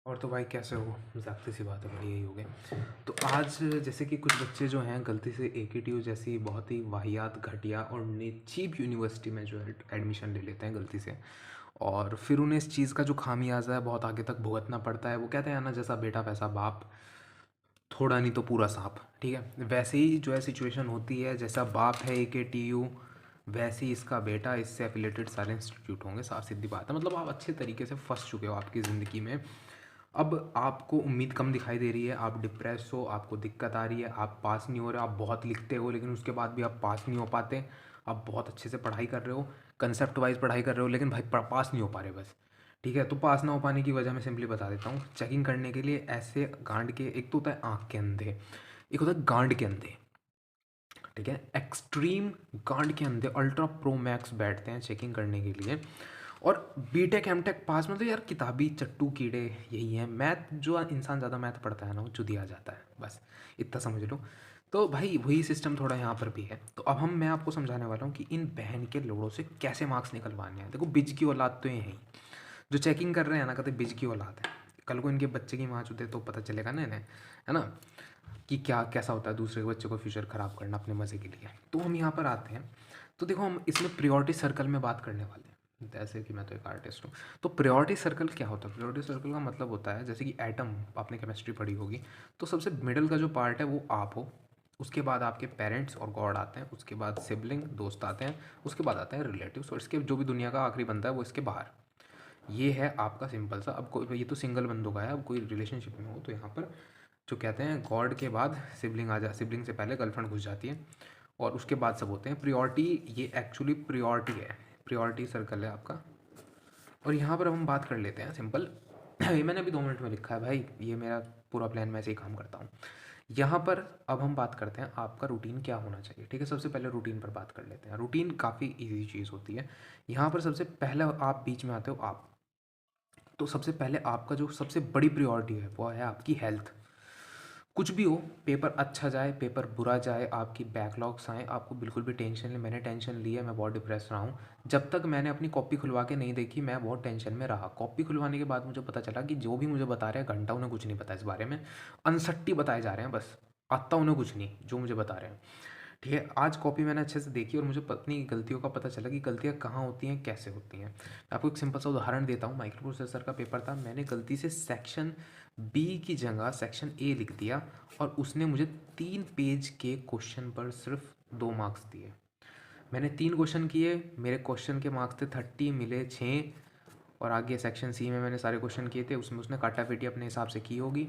और तो भाई कैसे हो? ज़ाहिर सी बात है, बढ़िया ही हो गए। तो आज जैसे कि कुछ बच्चे जो हैं गलती से AKTU जैसी बहुत ही वाहियात, घटिया और चीप यूनिवर्सिटी में जो है एडमिशन ले लेते हैं गलती से। और फिर उन्हें इस चीज़ का जो खामियाजा है बहुत आगे तक भुगतना पड़ता है। वो कहते हैं ना, जैसा बेटा वैसा बाप, थोड़ा नहीं तो पूरा सांप। ठीक है, वैसे ही जो है सिचुएशन होती है। जैसा बाप है AKTU, वैसे ही इसका बेटा, इससे एफिलेटेड सारे इंस्टीट्यूट होंगे। साफ सीधी बात है, मतलब आप अच्छे तरीके से फंस चुके हो आपकी ज़िंदगी में। अब आपको उम्मीद कम दिखाई दे रही है, आप डिप्रेस हो, आपको दिक्कत आ रही है, आप पास नहीं हो रहे, आप बहुत लिखते हो लेकिन उसके बाद भी आप पास नहीं हो पाते। आप बहुत अच्छे से पढ़ाई कर रहे हो, कंसेप्ट वाइज पढ़ाई कर रहे हो, लेकिन भाई पास नहीं हो पा रहे बस। ठीक है, तो पास ना हो पाने की वजह मैं सिंपली बता देता हूँ। चेकिंग करने के लिए ऐसे गांड के, एक तो होता है आँख के अंधे, एक होता है गांड के अंधे। ठीक है, एक्सट्रीम गांड के अंधे अल्ट्रा प्रो मैक्स बैठते हैं चेकिंग करने के लिए। और बीटेक एमटेक पास में तो यार किताबी चट्टू कीड़े यही हैं। मैथ, जो इंसान ज़्यादा मैथ पढ़ता है ना वो चुदिया जाता है, बस इतना समझ लो। तो भाई वही सिस्टम थोड़ा यहाँ पर भी है। तो अब मैं आपको समझाने वाला हूँ कि इन बहन के लोड़ों से कैसे मार्क्स निकलवाने हैं। देखो, बिज की औलाद तो ये है ही, जो चेकिंग कर रहे हैं ना, कहते बिज की औलाद है। कल को इनके बच्चे की माँ चुदे तो पता चलेगा ना इन्हें, है ना, कि क्या कैसा होता है दूसरे के बच्चे को फ्यूचर ख़राब करना अपने मज़े के लिए। तो हम यहाँ पर आते हैं। तो देखो, हम इसमें प्रियोरिटी सर्कल में बात करने वाले हैं। जैसे कि मैं तो एक आर्टिस्ट हूँ। तो प्रियोरिटी सर्कल क्या होता है? प्रियोरिटी सर्कल का मतलब होता है, जैसे कि एटम, आपने केमिस्ट्री पढ़ी होगी। तो सबसे मिडल का जो पार्ट है वो आप हो। उसके बाद आपके पेरेंट्स और गॉड आते हैं। उसके बाद सिबलिंग, दोस्त आते हैं। उसके बाद आते हैं रिलेटिव्स, और इसके जो भी दुनिया का आखिरी बंदा है वो इसके बाहर। ये है आपका सिंपल सा। अब कोई, ये तो सिंगल बंदों का है। अब कोई रिलेशनशिप में हो तो यहाँ पर जो कहते हैं गॉड के बाद सिबलिंग आ जा, सिबलिंग से पहले गर्लफ्रेंड घुस जाती है, और उसके बाद सब होते हैं। प्रियोरिटी, ये एक्चुअली प्रियोरिटी है, प्रियोरिटी सर्कल है आपका। और यहाँ पर अब हम बात कर लेते हैं सिंपल। ये मैंने अभी 2 मिनट में लिखा है भाई, ये मेरा पूरा प्लान मैं ऐसे ही काम करता हूँ। यहाँ पर अब हम बात करते हैं आपका रूटीन क्या होना चाहिए। ठीक है, सबसे पहले रूटीन पर बात कर लेते हैं। रूटीन काफ़ी इजी चीज़ होती है। यहाँ पर सबसे पहले आप बीच में आते हो आप। तो सबसे पहले आपका जो सबसे बड़ी प्रियोरिटी है वो है आपकी हेल्थ। कुछ भी हो, पेपर अच्छा जाए, पेपर बुरा जाए, आपकी बैकलॉग्स आएँ, आपको बिल्कुल भी टेंशन नहीं। मैंने टेंशन ली है, मैं बहुत डिप्रेस रहा हूँ। जब तक मैंने अपनी कॉपी खुलवा के नहीं देखी, मैं बहुत टेंशन में रहा। कॉपी खुलवाने के बाद मुझे पता चला कि जो भी मुझे बता रहे हैं घंटा, उन्हें कुछ नहीं पता इस बारे में। अनसट्टी बताए जा रहे हैं बस, आता उन्हें कुछ नहीं जो मुझे बता रहे हैं। ठीक है, आज कॉपी मैंने अच्छे से देखी और मुझे अपनी गलतियों का पता चला कि गलतियाँ कहाँ होती हैं, कैसे होती हैं। मैं आपको एक सिंपल सा उदाहरण देता हूँ। माइक्रो प्रोसेसर का पेपर था, मैंने गलती से सेक्शन बी की जगह सेक्शन ए लिख दिया, और उसने मुझे 3 पेज के क्वेश्चन पर सिर्फ 2 मार्क्स दिए। मैंने 3 क्वेश्चन किए, मेरे क्वेश्चन के मार्क्स थे 30, मिले 6। और आगे सेक्शन सी में मैंने सारे क्वेश्चन किए थे, उसमें उसने काटा पीटी अपने हिसाब से की होगी।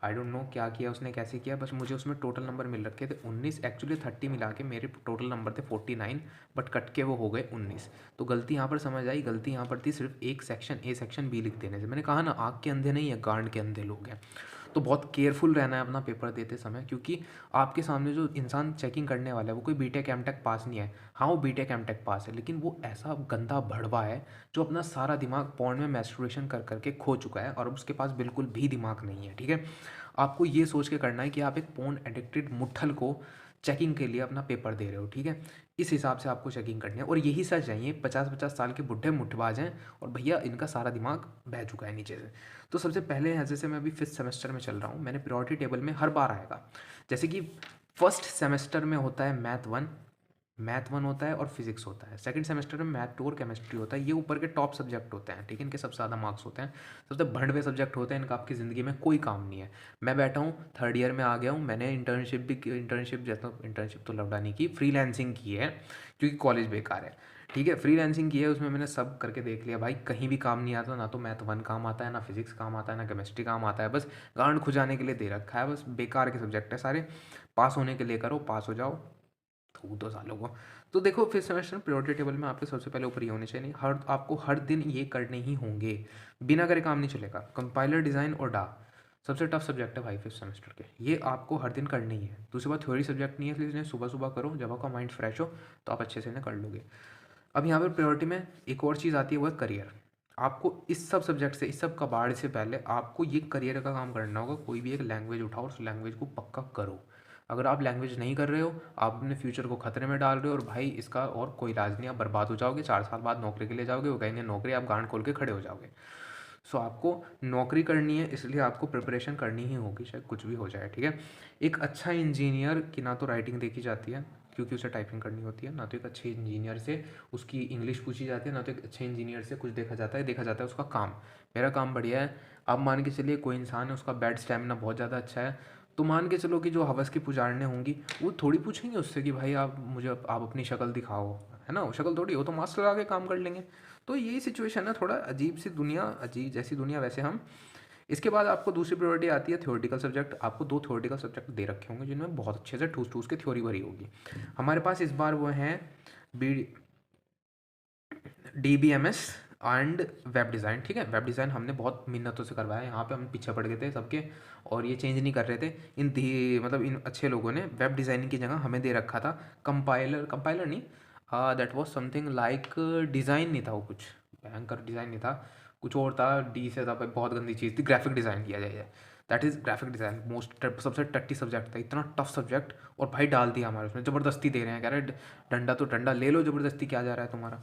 आई डोंट नो क्या किया उसने, कैसे किया, बस मुझे उसमें टोटल नंबर मिल रखे थे 19। एक्चुअली 30 मिला के मेरे टोटल नंबर थे 49, बट कट के वो हो गए 19। तो गलती यहाँ पर समझ आई, गलती यहाँ पर थी सिर्फ एक सेक्शन ए सेक्शन बी लिख देने से। मैंने कहा ना, आँख के अंधे नहीं है, गांड के अंधे लोग हैं। तो बहुत केयरफुल रहना है अपना पेपर देते समय, क्योंकि आपके सामने जो इंसान चेकिंग करने वाला है वो कोई बीटेक एमटेक पास नहीं है। हाँ, वो बीटेक एमटेक पास है, लेकिन वो ऐसा गंदा भड़वा है जो अपना सारा दिमाग पॉर्न में मैस्टरबेशन कर करके खो चुका है, और उसके पास बिल्कुल भी दिमाग नहीं है। ठीक है, आपको ये सोच के करना है कि आप एक पोर्न एडिक्टेड मुट्ठल को चेकिंग के लिए अपना पेपर दे रहे हो। ठीक है, इस हिसाब से आपको चेकिंग करनी है। और यही सच है, ये 50-50 साल के बुढ़े मुट्ठबाज हैं, और भैया इनका सारा दिमाग बह चुका है नीचे से। तो सबसे पहले है, जैसे मैं अभी 5th सेमेस्टर में चल रहा हूँ, मैंने प्रायोरिटी टेबल में हर बार आएगा। जैसे कि फर्स्ट सेमेस्टर में होता है मैथ वन होता है और फिजिक्स होता है। सेकंड सेमेस्टर में मैथ 2 और केमिस्ट्री होता है। ये ऊपर के टॉप सब्जेक्ट होते हैं। ठीक है, इनके सबसे ज़्यादा मार्क्स होते हैं, सबसे भंडवे सब्जेक्ट होते हैं, इनका आपकी ज़िंदगी में कोई काम नहीं है। मैं बैठा हूँ, 3rd ईयर में आ गया हूँ, मैंने इंटर्नशिप जैसा, इंटर्नशिप तो लौटा नहीं की, फ्रीलांसिंग की है, क्योंकि कॉलेज बेकार है। ठीक है, फ्रीलांसिंग की है, उसमें मैंने सब करके देख लिया भाई, कहीं भी काम नहीं आता। ना तो मैथ 1 काम आता है, ना फिजिक्स काम आता है, ना केमिस्ट्री काम आता है। बस गांड खुजाने के लिए दे रखा है, बस बेकार के सब्जेक्ट है सारे। पास होने के लिए करो, पास हो जाओ, थूक दो सालों को। तो देखो, फिफ्थ सेमेस्टर प्रायोरिटी टेबल में आपके सबसे पहले ऊपर ये होने चाहिए, हर आपको हर दिन ये करने ही होंगे, बिना करे काम नहीं चलेगा। कंपाइलर, डिज़ाइन और डा सबसे टफ सब्जेक्ट है भाई 5th सेमेस्टर के, ये आपको हर दिन करनी ही है। दूसरी बात, थ्योरी सब्जेक्ट नहीं है, इसलिए इन्हें सुबह सुबह करो, जब आपका माइंड फ्रेश हो तो आप अच्छे से इन्हें कर लोगे। अब यहाँ पर प्रायोरिटी में एक और चीज़ आती है, वो है करियर। आपको इस सब सब्जेक्ट से, इस सब कबाड़ से पहले आपको ये करियर का काम करना होगा। कोई भी एक लैंग्वेज उठाओ, उस लैंग्वेज को पक्का करो। अगर आप लैंग्वेज नहीं कर रहे हो, आप अपने फ्यूचर को खतरे में डाल रहे हो, और भाई इसका और कोई इलाज नहीं, आप बर्बाद हो जाओगे। 4 साल बाद नौकरी के लिए जाओगे, वो कहेंगे नौकरी, आप गांड खोल के खड़े हो जाओगे। सो आपको नौकरी करनी है, इसलिए आपको प्रिपरेशन करनी ही होगी, चाहे कुछ भी हो जाए, ठीक है। एक अच्छा इंजीनियर की ना तो राइटिंग देखी जाती है क्योंकि उसे टाइपिंग करनी होती है, ना तो एक अच्छे इंजीनियर से उसकी इंग्लिश पूछी जाती है, ना तो एक अच्छे इंजीनियर से कुछ देखा जाता है उसका काम। मेरा काम बढ़िया है, आप मान के चलिए कोई इंसान है उसका बैड स्टैमिना बहुत ज़्यादा अच्छा है, तो मान के चलो कि जो हवस की पुजारने होंगी वो थोड़ी पूछेंगे उससे कि भाई आप अपनी शक्ल दिखाओ, है ना, वो शक्ल थोड़ी, वो तो मास्क लगा के काम कर लेंगे। तो यही सिचुएशन है, थोड़ा अजीब सी दुनिया, अजीब जैसी दुनिया वैसे हम। इसके बाद आपको दूसरी प्रायोरिटी आती है थ्योरेटिकल सब्जेक्ट। आपको 2 थ्योरेटिकल सब्जेक्ट दे रखे होंगे जिनमें बहुत अच्छे से ठूस ठूस के थ्योरी भरी होगी। हमारे पास इस बार वो हैं B DBMS and web design, ठीक है। वेब डिज़ाइन हमने बहुत मिन्नतों से करवाया, यहाँ पे हम पीछे पड़ गए थे सबके और ये चेंज नहीं कर रहे थे। इन अच्छे लोगों ने वेब डिज़ाइनिंग की जगह हमें दे रखा था कंपाइलर नहीं, that was something like design नहीं था वो, कुछ भयंकर डिज़ाइन नहीं था, कुछ और था, डी से था, बहुत गंदी चीज़ थी, ग्राफिक डिज़ाइन किया जाए, दैट इज़ ग्राफिक डिज़ाइन। सबसे टट्टी सब्जेक्ट था, इतना टफ सब्जेक्ट, और भाई डाल दिया हमारे उसमें, ज़बरदस्ती दे रहे हैं, कह रहे डंडा तो डंडा ले लो, ज़बरदस्ती क्या जा रहा है तुम्हारा।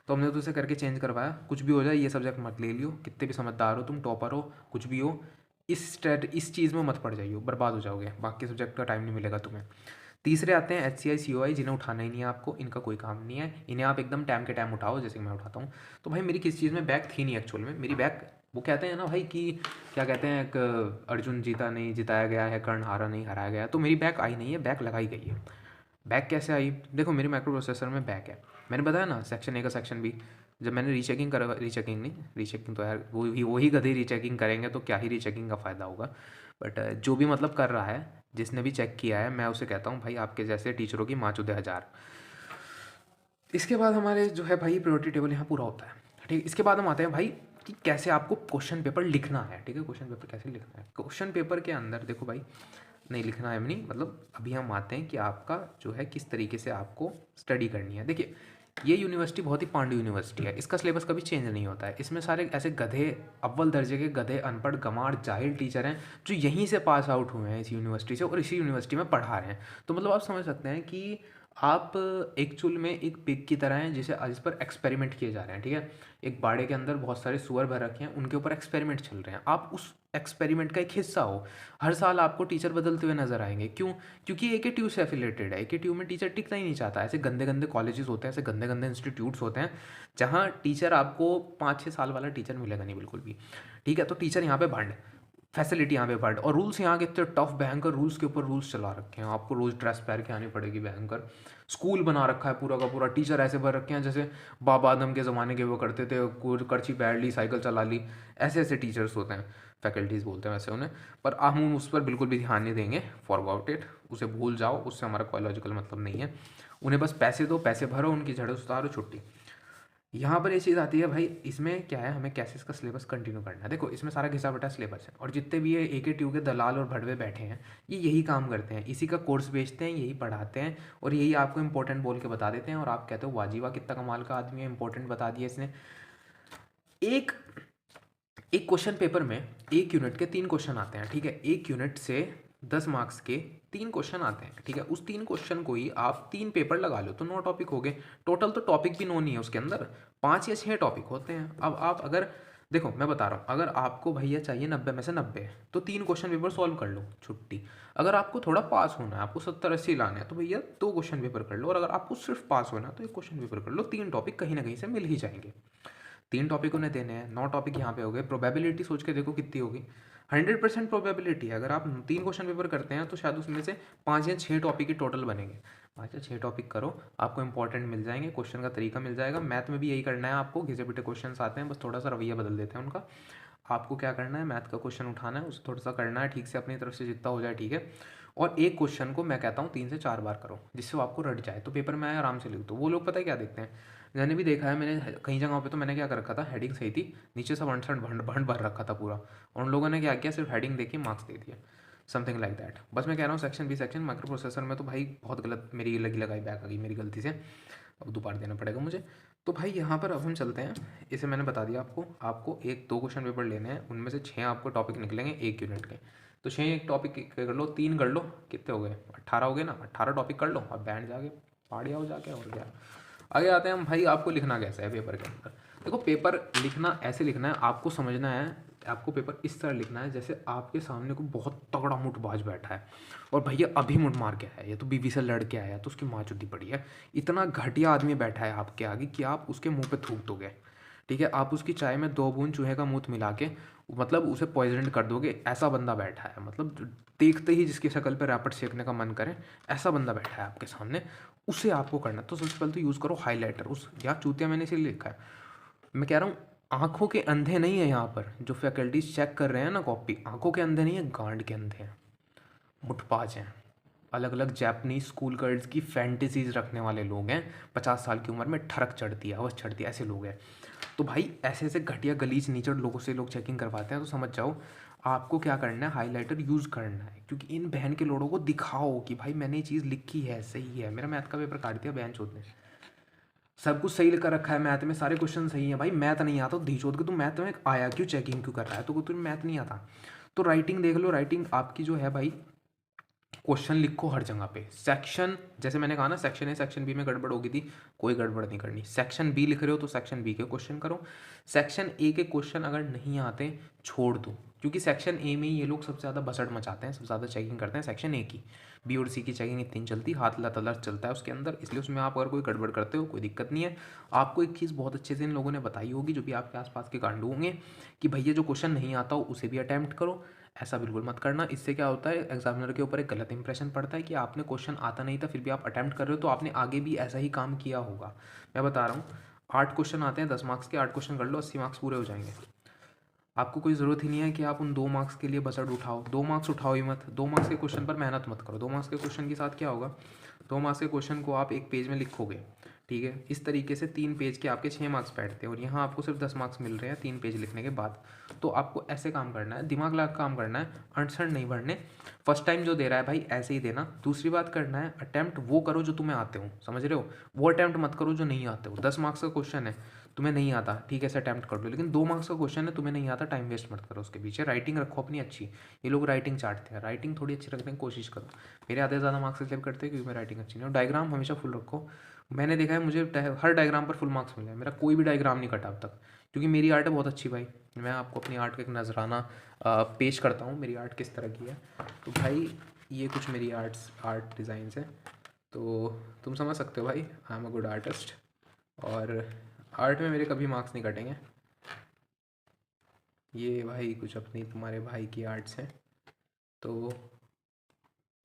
तो हमने तो उसे करके चेंज करवाया, कुछ भी हो जाए ये सब्जेक्ट मत ले लियो, कितने भी समझदार हो तुम, टॉपर हो, कुछ भी हो, इस चीज़ में मत पड़ जाइयो, बर्बाद हो जाओगे, बाकी सब्जेक्ट का टाइम नहीं मिलेगा तुम्हें। तीसरे आते हैं HCI COI, जिन्हें उठाना ही नहीं है आपको, इनका कोई काम नहीं है, इन्हें आप एकदम टाइम के टाइम उठाओ जैसे कि मैं उठाता हूँ। तो भाई मेरी किस चीज़ में बैक थी नहीं एक्चुअल में, मेरी बैक, वो कहते हैं ना भाई कि क्या कहते हैं, एक अर्जुन जीता नहीं जिताया गया है, कर्ण हारा नहीं हराया गया, तो मेरी बैक आई नहीं है, बैक लगाई गई है। बैक कैसे आई, देखो मेरे माइक्रो प्रोसेसर में बैक है, मैंने बताया ना सेक्शन ए का सेक्शन बी, जब मैंने रीचेकिंग तो यार वही गधे रीचेकिंग करेंगे तो क्या ही रीचेकिंग का फ़ायदा होगा। बट जो भी मतलब कर रहा है, जिसने भी चेक किया है, मैं उसे कहता हूँ भाई आपके जैसे टीचरों की माचुदे हज़ार। इसके बाद हमारे जो है भाई प्रायोरिटी टेबल यहाँ पूरा होता है, ठीक है। इसके बाद हम आते हैं भाई कि कैसे आपको क्वेश्चन पेपर लिखना है, ठीक है। क्वेश्चन पेपर कैसे लिखना है, क्वेश्चन पेपर के अंदर देखो भाई, नहीं लिखना है नहीं, मतलब अभी हम आते हैं कि आपका जो है किस तरीके से आपको स्टडी करनी है। देखिए ये यूनिवर्सिटी बहुत ही पांडु यूनिवर्सिटी है, इसका सिलेबस कभी चेंज नहीं होता है, इसमें सारे ऐसे गधे, अव्वल दर्जे के गधे, अनपढ़ गंवार जाहिल टीचर हैं जो यहीं से पास आउट हुए हैं इस यूनिवर्सिटी से और इसी यूनिवर्सिटी में पढ़ा रहे हैं। तो मतलब आप समझ सकते हैं कि आप एक्चुअल में एक पिग की तरह हैं जिस पर एक्सपेरिमेंट किए जा रहे हैं, ठीक है। एक बाड़े के अंदर बहुत सारे सुअर भर रखे हैं, उनके ऊपर एक्सपेरिमेंट चल रहे हैं, आप उस एक्सपेरिमेंट का एक हिस्सा हो। हर साल आपको टीचर बदलते हुए नजर आएंगे, क्यों? क्योंकि AKTU से एफिलेटेड है, AKTU में टीचर टिकना ही नहीं चाहता। ऐसे गंदे गंदे कॉलेजेस होते हैं, ऐसे गंदे गंदे इंस्टीट्यूट्स होते हैं जहाँ टीचर आपको 5-6 साल वाला टीचर मिलेगा नहीं बिल्कुल भी, ठीक है। तो टीचर यहाँ पे भंड, फैसिलिटी यहाँ पे बढ़, और रूल्स यहाँ के इतने टफ, भयंकर रूल्स के ऊपर रूल्स चला रखे हैं, आपको रोज़ ड्रेस पहन के आनी पड़ेगी, भयंकर स्कूल बना रखा है पूरा का पूरा, टीचर ऐसे भर रखे हैं जैसे बाबा आदम के ज़माने के वो करते थे, करची बैठ ली, साइकिल चला ली, ऐसे ऐसे टीचर्स होते हैं, फैकल्टीज़ बोलते हैं वैसे उन्हें। पर हम उस पर बिल्कुल भी ध्यान नहीं देंगे, फॉरगॉट इट, उसे भूल जाओ, उससे हमारा कोई लॉजिकल मतलब नहीं है। उन्हें बस पैसे दो, पैसे भरो, उनकी जड़ें उतारो, छुट्टी। यहाँ पर ये चीज़ आती है भाई, इसमें क्या है, हमें कैसे इसका सिलेबस कंटिन्यू करना है। देखो इसमें सारा घिसा बटा सिलेबस है, और जितने भी ये AKTU के दलाल और भड़वे बैठे हैं, ये यही काम करते हैं, इसी का कोर्स बेचते हैं, यही पढ़ाते हैं, और यही आपको इंपॉर्टेंट बोल के बता देते हैं, और आप कहते हो वाजीवा कितना कमाल का आदमी है, इंपॉर्टेंट बता दिया इसने। एक एक क्वेश्चन पेपर में 1 यूनिट के 3 क्वेश्चन आते हैं, ठीक है। 1 यूनिट से 10 मार्क्स के 3 क्वेश्चन आते हैं, ठीक है। उस 3 क्वेश्चन को ही आप 3 पेपर लगा लो तो 9 टॉपिक हो गए टोटल। तो टॉपिक भी 9 नहीं है उसके अंदर, 5 या 6 टॉपिक होते हैं। अब आप अगर देखो मैं बता रहा हूँ, अगर आपको भैया चाहिए 90 में से 90, तो 3 क्वेश्चन पेपर सॉल्व कर लो, छुट्टी। अगर आपको थोड़ा पास होना है, आपको 70-80 लाने हैं, तो भैया 2 क्वेश्चन पेपर कर लो, और अगर आपको सिर्फ पास होना है तो 1 क्वेश्चन पेपर कर लो, 3 टॉपिक कहीं ना कहीं से मिल ही जाएंगे। 3 टॉपिक उन्हें देने हैं, 9 टॉपिक यहाँ पे हो गए। प्रोबेबिलिटी सोच के देखो कितनी होगी, 100% प्रोबेबिलिटी है। अगर आप 3 क्वेश्चन पेपर करते हैं तो शायद उसमें से 5 या 6 टॉपिक की टोटल बनेंगे। 5 या 6 टॉपिक करो, आपको इंपॉर्टेंट मिल जाएंगे, क्वेश्चन का तरीका मिल जाएगा। मैथ में भी यही करना है आपको, घिसे पिटे क्वेश्चन आते हैं, बस थोड़ा सा रवैया बदल देते हैं उनका। आपको क्या करना है, मैथ का क्वेश्चन उठाना है, उसे थोड़ा सा करना है ठीक से, अपनी तरफ से जितना हो जाए, ठीक है। और एक क्वेश्चन को मैं कहता हूँ 3 से 4 बार करो, जिससे वो आपको रट जाए, तो पेपर में आए आराम से लिख दो। वो लोग पता है क्या देखते हैं, मैंने भी देखा है, मैंने कई जगहों पे, तो मैंने क्या कर रखा था, हेडिंग सही थी, नीचे सब अनसठ भंड भंड भर रखा था पूरा, और उन लोगों ने क्या किया, सिर्फ हेडिंग देखी, मार्क्स दे दिया, समथिंग लाइक दैट। बस मैं कह रहा हूँ section B section microprocessor में तो भाई बहुत गलत, मेरी लगी लगाई बैक आ गई मेरी गलती से, अब दोबारा देना पड़ेगा मुझे। तो भाई यहाँ पर अब हम चलते हैं, इसे मैंने बता दिया आपको, आपको 1-2 क्वेश्चन पेपर लेने हैं, उनमें से 6 आपको टॉपिक निकलेंगे 1 यूनिट के। तो 6 एक टॉपिक कर लो, 3 कर लो, कितने हो गए, 18 हो गए ना, 18 टॉपिक कर लो, अब बैंड जाके पाड़िया हो जाके, और क्या। आगे आते हैं हम भाई, आपको लिखना कैसे है पेपर के अंदर। देखो पेपर लिखना ऐसे लिखना है, आपको समझना है, आपको पेपर इस तरह लिखना है जैसे आपके सामने को बहुत तगड़ा मुठबाज बैठा है और भैया अभी मुठ मार के आया है, ये तो बीवी से लड़ के आया है तो उसकी माँ चुदी पड़ी है। इतना घटिया आदमी बैठा है आपके आगे कि आप उसके मुंह पे थूक दोगे, ठीक है, आप उसकी चाय में 2 बूंद चूहे का मूत मिला के मतलब उसे पॉइजन कर दोगे, ऐसा बंदा बैठा है। मतलब देखते ही जिसकी शक्ल पे रैपट सेकने का मन करे, ऐसा बंदा बैठा है आपके सामने, उसे आपको करना है। तो सबसे पहले तो यूज़ करो हाईलाइटर। उस यार चूतिया मैंने इसीलिए लिखा है, मैं कह रहा हूँ आंखों के अंधे नहीं है यहाँ पर, जो फैकल्टीज चेक कर रहे हैं ना कॉपी, आंखों के अंधे नहीं है, गांड के अंधे हैं, मुठपाज हैं, अलग अलग जापानीज स्कूल गर्ल्स की फैंटेसीज रखने वाले लोग हैं, 50 साल की उम्र में ठरक चढ़ती है, हवस चढ़ती है, ऐसे लोग हैं। तो भाई ऐसे ऐसे घटिया गलीज नीचड़ लोगों से लोग चेकिंग करवाते हैं, तो समझ जाओ आपको क्या करना है, हाईलाइटर यूज़ करना है। क्योंकि इन बहन के लोगों को दिखाओ कि भाई मैंने ये चीज़ लिखी है, सही है। मेरा मैथ का पेपर काट दिया बहन चोद ने, सब कुछ सही लिखा रखा है मैथ में, सारे क्वेश्चन सही हैं भाई, मैथ नहीं आता तो धी चोद के तू मैथ में आया क्यों, चेकिंग क्यों कर रहा है, तो तुम्हें मैथ नहीं आता। तो राइटिंग देख लो, राइटिंग आपकी जो है भाई, क्वेश्चन लिखो हर जगह पे। सेक्शन जैसे मैंने कहा ना, सेक्शन ए सेक्शन बी में गड़बड़ होगी थी, कोई गड़बड़ नहीं करनी। सेक्शन बी लिख रहे हो तो सेक्शन बी के क्वेश्चन करो, सेक्शन ए के क्वेश्चन अगर नहीं आते छोड़ दो, क्योंकि सेक्शन ए में ही ये लोग सबसे ज़्यादा बसट मचाते हैं, सबसे ज़्यादा चेकिंग करते हैं सेक्शन ए की। बी और सी की चेकिंग इतनी चलती, हाथ लत चलता है उसके अंदर, इसलिए उसमें आप अगर कोई गड़बड़ करते हो कोई दिक्कत नहीं है। आपको एक चीज़ बहुत अच्छे से इन लोगों ने बताई होगी, जो भी आपके आसपास के गांडू होंगे, कि भैया जो क्वेश्चन नहीं आता हो उसे भी अटैम्प्ट करो। ऐसा बिल्कुल मत करना, इससे क्या होता है एग्जामिनर के ऊपर एक गलत इंप्रेशन पड़ता है कि आपने क्वेश्चन आता नहीं था फिर भी आप अटैम्प्ट कर रहे हो, तो आपने आगे भी ऐसा ही काम किया होगा। मैं बता रहा हूँ, 8 क्वेश्चन आते हैं 10 मार्क्स के, 8 क्वेश्चन कर लो, 80 मार्क्स पूरे हो जाएंगे। आपको कोई ज़रूरत ही नहीं है कि आप उन 2 मार्क्स के लिए बजट उठाओ, 2 मार्क्स उठाओ ही मत, 2 मार्क्स के क्वेश्चन पर मेहनत मत करो। 2 मार्क्स के क्वेश्चन के साथ क्या होगा, 2 मार्क्स के क्वेश्चन को आप एक पेज में लिखोगे, ठीक है, इस तरीके से 3 पेज के आपके 6 मार्क्स बैठते हैं, और यहाँ आपको सिर्फ 10 मार्क्स मिल रहे हैं 3 पेज लिखने के बाद। तो आपको ऐसे काम करना है, दिमाग लगा काम करना है, अड़सड़ नहीं भरने। फर्स्ट टाइम जो दे रहा है भाई ऐसे ही देना। दूसरी बात करना है, अटैम्प्ट वो करो जो तुम्हें आते हो, समझ रहे हो, वो अटैम्प्ट मत करो जो नहीं आते हो। 10 मार्क्स का क्वेश्चन है, तुम्हें नहीं आता, ठीक है, ऐसे अटैम्प्ट कर लो, लेकिन 2 मार्क्स का क्वेश्चन है, तुम्हें नहीं आता, टाइम वेस्ट मत करो उसके पीछे। राइटिंग रखो अपनी अच्छी, ये लोग राइटिंग चाटते हैं, राइटिंग थोड़ी अच्छी रखने की कोशिश करो। मेरे आधे ज़्यादा मार्क्स इसलिए करते हैं क्योंकि मेरी राइटिंग अच्छी नहीं है। डायग्राम हमेशा फुल रखो, मैंने देखा है मुझे हर डायग्राम पर फुल मार्क्स मिले हैं, मेरा कोई भी डायग्राम नहीं कटा अब तक, क्योंकि मेरी आर्ट है बहुत अच्छी भाई। मैं आपको अपनी आर्ट का एक नजराना पेश करता हूँ, मेरी आर्ट किस तरह की है। तो भाई ये कुछ मेरी आर्ट डिज़ाइंस हैं, तो तुम समझ सकते हो भाई, I am a good artist, और आर्ट में मेरे कभी मार्क्स नहीं कटेंगे। ये भाई कुछ अपनी तुम्हारे भाई की आर्ट्स हैं। तो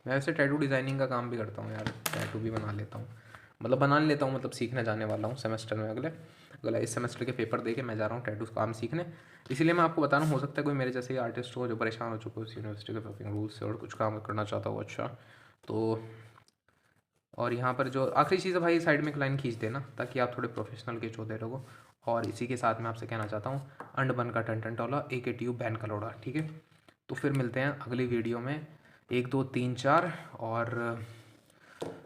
मैं वैसे टैटू डिज़ाइनिंग का काम भी करता हूँ यार, टैटू भी बना लेता हूँ, मतलब बना लेता हूँ, मतलब सीखने जाने वाला हूँ सेमेस्टर में, अगले अगला इस सेमेस्टर के पेपर दे के मैं जा रहा हूँ टैटू काम सीखने। इसीलिए मैं आपको बता रहा हूँ, हो सकता है कोई मेरे जैसे ही आर्टिस्ट हो जो परेशान हो चुके हो इस यूनिवर्सिटी के फकिंग रूल्स से और कुछ काम करना चाहता हो अच्छा। तो और यहाँ पर जो आखिरी चीज़ है भाई, साइड में एक लाइन खींच देना ताकि आप थोड़े प्रोफेशनल के चौधे रहो। और इसी के साथ मैं आपसे कहना चाहता हूँ, अंड बन का टन टन टोला, एक ए ट्यूब बैन का लोड़ा, ठीक है। तो फिर मिलते हैं अगली वीडियो में, 1 2 3 4, और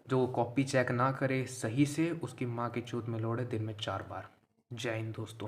जो कॉपी चेक ना करे सही से उसकी माँ के चूत में लोड़े दिन में 4 बार। जय हिंद दोस्तों।